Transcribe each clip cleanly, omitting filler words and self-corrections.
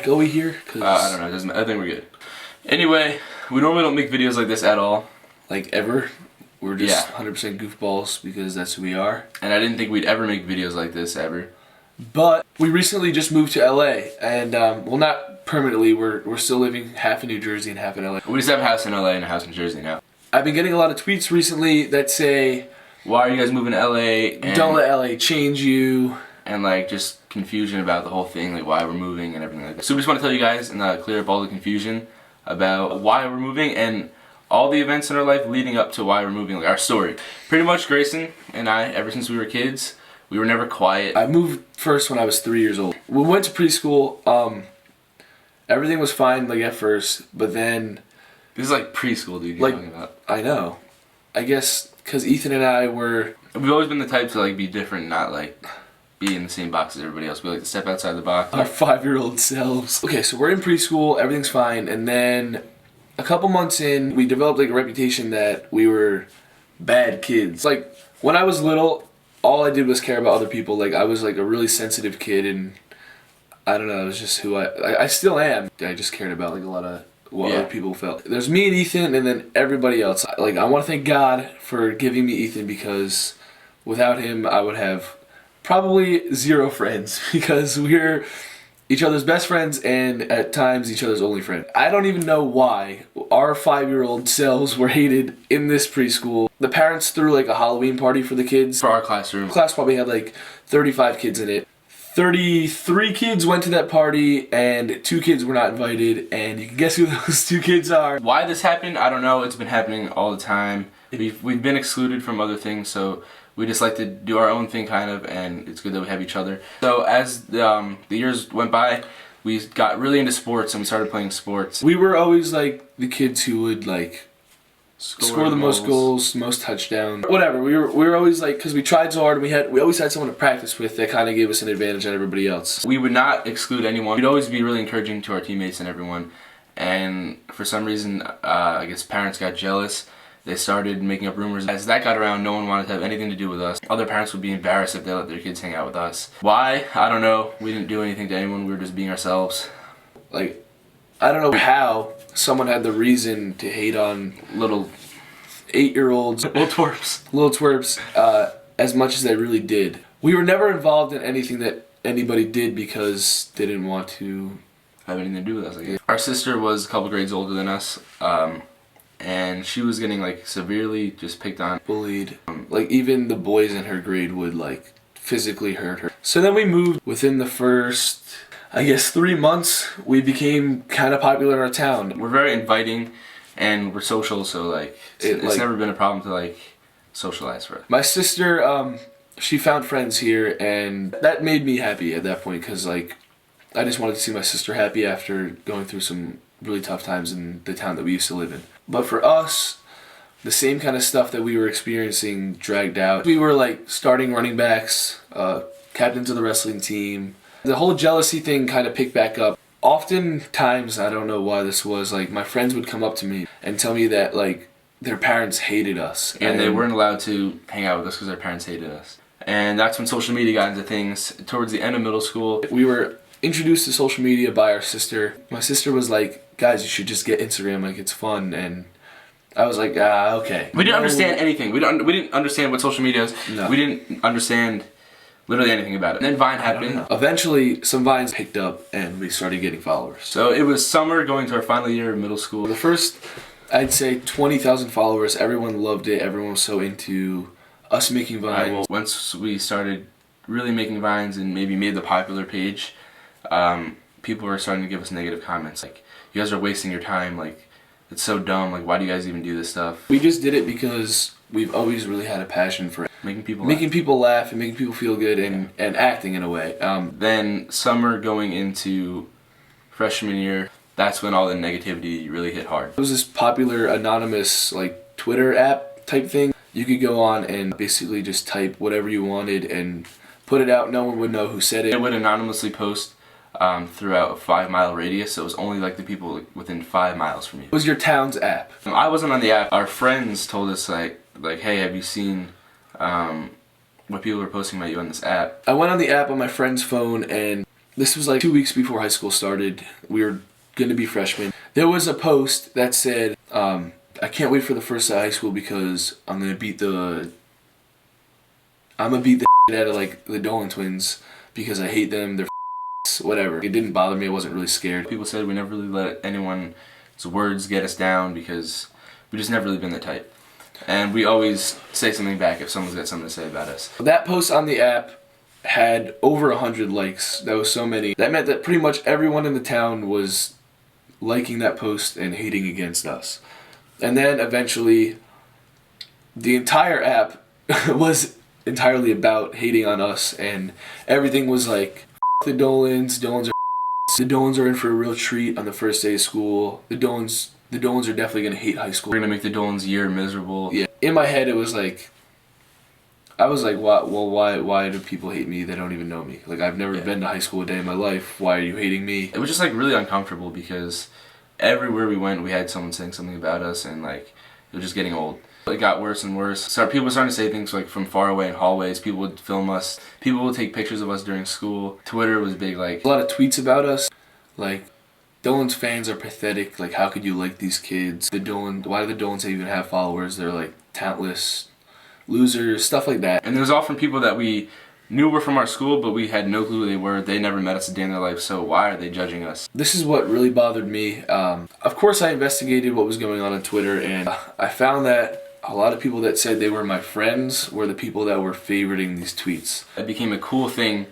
echoey here? I don't know. It doesn't. I think we're good. Anyway, we normally don't make videos like this at all. Like ever. We're just 100% goofballs because that's who we are. And I didn't think we'd ever make videos like this ever. But we recently just moved to LA, and well, not permanently. We're still living half in New Jersey and half in LA. We just have a house in LA and a house in Jersey now. I've been getting a lot of tweets recently that say, "Why are you guys moving to LA?" And, "Don't let LA change you." And like just confusion about the whole thing, like why we're moving and everything like that. So we just want to tell you guys and clear up all the confusion about why we're moving and all the events in our life leading up to why we're moving, like our story. Pretty much Grayson and I, ever since we were kids, we were never quiet. I moved first when I was 3 years old. We went to preschool. Everything was fine like at first, but then this is like preschool, dude. Like, talking about. I know. I guess because Ethan and I were. We've always been the type to like be different, not like be in the same box as everybody else. We like to step outside the box. Our 5-year-old selves. Okay, so we're in preschool. Everything's fine, and then a couple months in, we developed like a reputation that we were bad kids. Like when I was little, all I did was care about other people. Like I was like a really sensitive kid, and I don't know, it was just who I still am. I just cared about like a lot of what other people felt. There's me and Ethan, and then everybody else. Like I want to thank God for giving me Ethan, because without him, I would have probably 0 friends, because we're each other's best friends and at times each other's only friend. I don't even know why our 5-year-old selves were hated in this preschool. The parents threw like a Halloween party for the kids. For our classroom. Class probably had like 35 kids in it. 33 kids went to that party and 2 kids were not invited, and you can guess who those 2 kids are. Why this happened, I don't know. It's been happening all the time. We've been excluded from other things, so we just like to do our own thing kind of, and it's good that we have each other. So as the years went by, we got really into sports and we started playing sports. We were always like the kids who would like score the most goals, most touchdowns, whatever. We were always like, because we tried so hard, and we always had someone to practice with that kind of gave us an advantage on everybody else. We would not exclude anyone. We'd always be really encouraging to our teammates and everyone. And for some reason, I guess parents got jealous. They started making up rumors. As that got around, no one wanted to have anything to do with us. Other parents would be embarrassed if they let their kids hang out with us. Why? I don't know. We didn't do anything to anyone. We were just being ourselves. Like, I don't know how someone had the reason to hate on little 8-year-olds, little twerps, as much as they really did. We were never involved in anything that anybody did because they didn't want to have anything to do with us, I guess. Our sister was a couple grades older than us. And she was getting like severely just picked on, bullied. Like even the boys in her grade would like physically hurt her. So then we moved. Within the first, I guess, 3 months, we became kind of popular in our town. We're very inviting and we're social, so like it's never been a problem to like socialize for us. My sister, she found friends here, and that made me happy at that point, because like I just wanted to see my sister happy after going through some really tough times in the town that we used to live in. But for us, the same kind of stuff that we were experiencing dragged out. We were like starting running backs, captains of the wrestling team. The whole jealousy thing kind of picked back up. Oftentimes, I don't know why this was, like my friends would come up to me and tell me that like their parents hated us. And they weren't allowed to hang out with us because their parents hated us. And that's when social media got into things. Towards the end of middle school, we were introduced to social media by our sister. My sister was like, guys, you should just get Instagram, like it's fun. And I was like, okay. We didn't understand anything. We didn't understand what social media is. No. We didn't understand literally anything about it. And then Vine happened. Eventually, some Vines picked up and we started getting followers. So it was summer going to our final year of middle school. The first, I'd say 20,000 followers. Everyone loved it. Everyone was so into us making Vines. Well, once we started really making Vines and maybe made the popular page, people were starting to give us negative comments. Like, you guys are wasting your time. Like, it's so dumb. Like, why do you guys even do this stuff? We just did it because we've always really had a passion for it. Making people laugh and making people feel good and acting in a way. Then summer going into freshman year, that's when all the negativity really hit hard. It was this popular anonymous like Twitter app type thing. You could go on and basically just type whatever you wanted and put it out. No one would know who said it. It would anonymously post throughout a 5-mile radius, so it was only like the people within 5 miles from you. It was your town's app. I wasn't on the app. Our friends told us like, hey, have you seen what people were posting about you on this app? I went on the app on my friend's phone and This was like 2 weeks before high school started. We were going to be freshmen. There was a post that said, I can't wait for the first day of high school because I'm going to beat the shit out of like the Dolan Twins because I hate them. They're whatever. It didn't bother me. I wasn't really scared. People said we never really let anyone's words get us down because we just never really been the type. And we always say something back if someone's got something to say about us. That post on the app had over 100 likes. That was so many. That meant that pretty much everyone in the town was liking that post and hating against us. And then eventually, the entire app was entirely about hating on us, and everything was like, the Dolans are in for a real treat on the first day of school. The Dolans are definitely gonna hate high school. We're gonna make the Dolans' year miserable. Yeah. In my head, it was like, I was like, why do people hate me that don't even know me? Like, I've never been to high school a day in my life. Why are you hating me? It was just like really uncomfortable because everywhere we went, we had someone saying something about us, and like it was just getting old. It got worse and worse. So people were starting to say things like from far away in hallways. People would film us. People would take pictures of us during school. Twitter was big. Like a lot of tweets about us, like, Dolan's fans are pathetic. Like, how could you like these kids? Why do the Dolans even have followers? They're like talentless losers, stuff like that. And it was all from people that we knew were from our school, but we had no clue who they were. They never met us a day in their life, so why are they judging us? This is what really bothered me. Of course, I investigated what was going on Twitter, and I found that a lot of people that said they were my friends were the people that were favoriting these tweets. It became a cool thing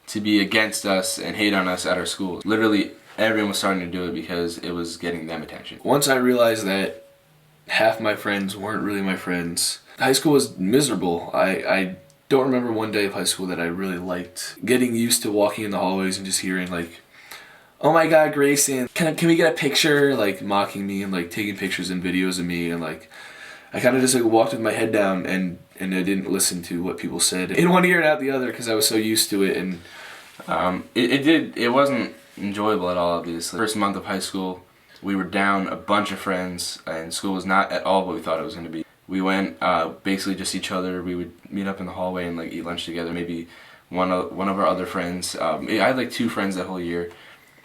to be against us and hate on us at our school. Literally, everyone was starting to do it because it was getting them attention. Once I realized that half my friends weren't really my friends, high school was miserable. I don't remember one day of high school that I really liked. Getting used to walking in the hallways and just hearing like, oh my god, Grayson, can we get a picture? Like mocking me and like taking pictures and videos of me, and like I kind of just like walked with my head down and I didn't listen to what people said in one ear and out the other because I was so used to it. And it wasn't enjoyable at all, obviously. First month of high school, we were down a bunch of friends and school was not at all what we thought it was going to be. We went basically just each other. We would meet up in the hallway and like eat lunch together. Maybe one of our other friends. I had like 2 friends that whole year,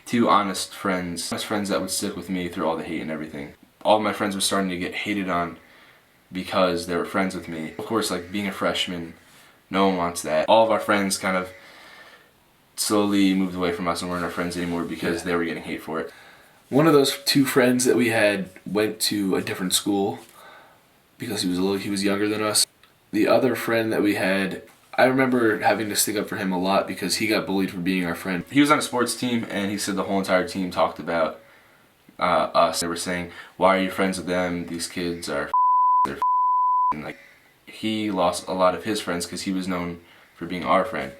2 honest friends that would stick with me through all the hate and everything. All of my friends were starting to get hated on because they were friends with me. Of course, like being a freshman, no one wants that. All of our friends kind of slowly moved away from us and weren't our friends anymore because they were getting hate for it. One of those 2 friends that we had went to a different school because he was younger than us. The other friend that we had, I remember having to stick up for him a lot because he got bullied for being our friend. He was on a sports team and he said the whole entire team talked about us. They were saying, why are you friends with them? These kids are they're and like he lost a lot of his friends because he was known for being our friend.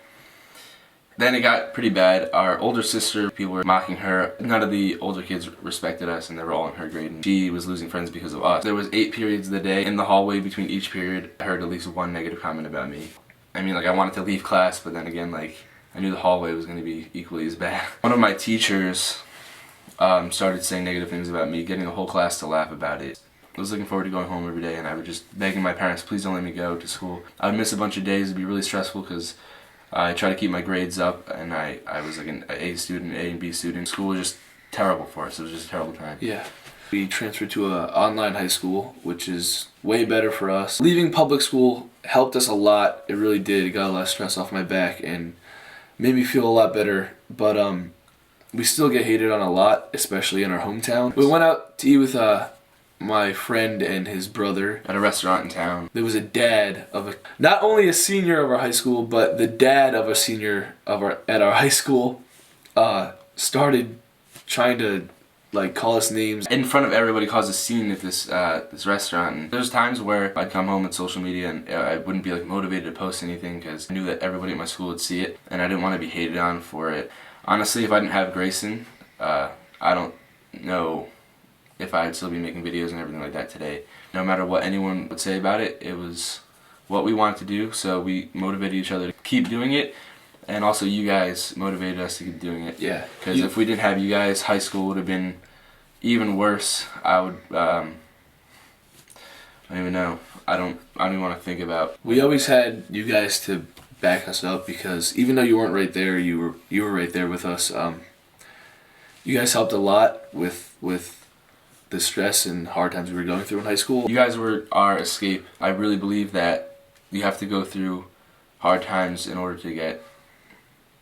Then it got pretty bad. Our older sister, people were mocking her. None of the older kids respected us and they were all in her grade, and she was losing friends because of us. There was 8 periods of the day. In the hallway between each period, I heard at least 1 negative comment about me. I mean, like, I wanted to leave class, but then again, like, I knew the hallway was going to be equally as bad. One of my teachers started saying negative things about me, getting the whole class to laugh about it. I was looking forward to going home every day, and I would just begging my parents, please don't let me go to school. I would miss a bunch of days. It'd be really stressful because I try to keep my grades up, and I was like an A student, A and B student. School was just terrible for us. It was just a terrible time. Yeah. We transferred to an online high school, which is way better for us. Leaving public school helped us a lot. It really did. It got a lot of stress off my back and made me feel a lot better. But we still get hated on a lot, especially in our hometown. We went out to eat with my friend and his brother At a restaurant in town. There was a dad of not only a senior of our high school, but the dad of a senior at our high school started trying to like call us names In front of everybody, caused a scene at this restaurant. And there's times where I'd come home at social media and I wouldn't be like motivated to post anything because I knew that everybody at my school would see it and I didn't want to be hated on for it. Honestly, if I didn't have Grayson, I don't know if I'd still be making videos and everything like that today. No matter what anyone would say about it, it was what we wanted to do, so we motivated each other to keep doing it, and also you guys motivated us to keep doing it. Yeah. Because if we didn't have you guys, high school would have been even worse. I would, I don't even know. I don't even want to think about. We always had you guys to back us up, because even though you weren't right there, you were right there with us. You guys helped a lot with the stress and hard times we were going through in high school. You guys were our escape. I really believe that you have to go through hard times in order to get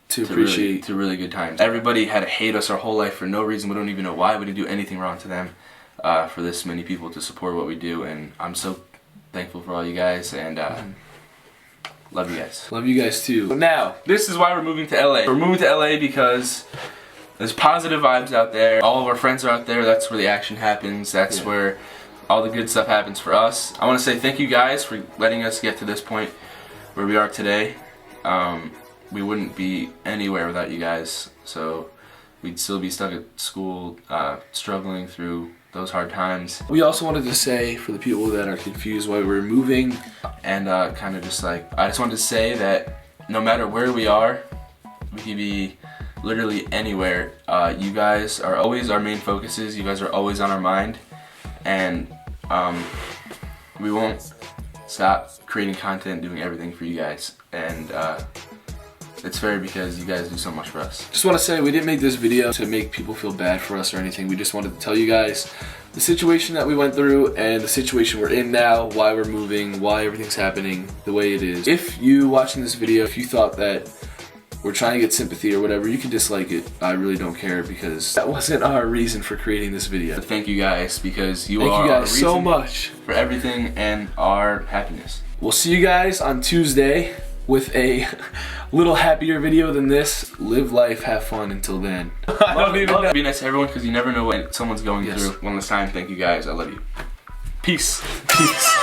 to appreciate really good times. Everybody had to hate us our whole life for no reason. We don't even know why. We didn't do anything wrong to them. For this many people to support what we do, and I'm so thankful for all you guys, and love you guys. Love you guys too. Now, this is why we're moving to LA. We're moving to LA because there's positive vibes out there. All of our friends are out there. That's where the action happens. That's where all the good stuff happens for us. I want to say thank you guys for letting us get to this point where we are today. We wouldn't be anywhere without you guys, so we'd still be stuck at school, struggling through those hard times. We also wanted to say, for the people that are confused why we're moving, and kind of just like, I just wanted to say that no matter where we are, we could be literally anywhere. You guys are always our main focuses. You guys are always on our mind, and we won't stop creating content, doing everything for you guys, and it's fair because you guys do so much for us. Just want to say, we didn't make this video to make people feel bad for us or anything. We just wanted to tell you guys the situation that we went through and the situation we're in now, why we're moving, why everything's happening the way it is. If you watching this video, if you thought that we're trying to get sympathy or whatever, you can dislike it. I really don't care, because that wasn't our reason for creating this video. Thank you guys, because you are our guys reason so much for everything and our happiness. We'll see you guys on Tuesday with a little happier video than this. Live life, have fun until then. I don't even know. Be nice to everyone, because you never know what someone's going through. One last time, thank you guys. I love you. Peace. Peace.